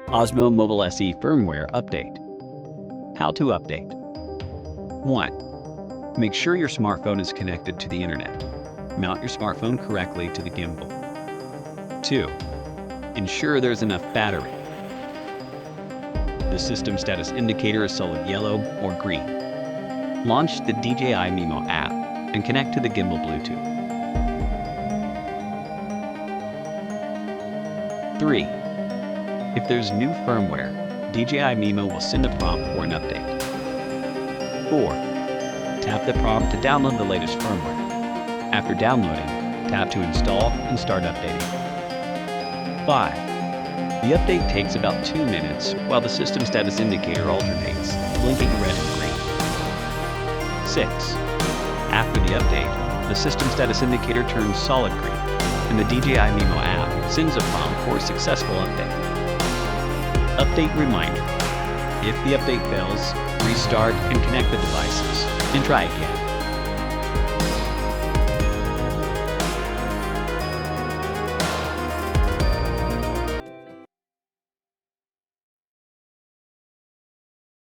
Osmo Mobile SE firmware update. How to update. 1. Make sure your smartphone is connected to the internet. Mount your smartphone correctly to the gimbal. 2. Ensure there's enough battery. The system status indicator is solid yellow or green. Launch the DJI Mimo app and connect to the gimbal Bluetooth. 3. If there's new firmware, DJI Mimo will send a prompt for an update. 4. Tap the prompt to download the latest firmware. After downloading, tap to install and start updating. 5. The update takes about 2 minutes while the system status indicator alternates, blinking red and green. 6. After the update, the system status indicator turns solid green, and the DJI Mimo app sends a prompt for a successful update. Update reminder. If the update fails, restart and connect the devices, and try again.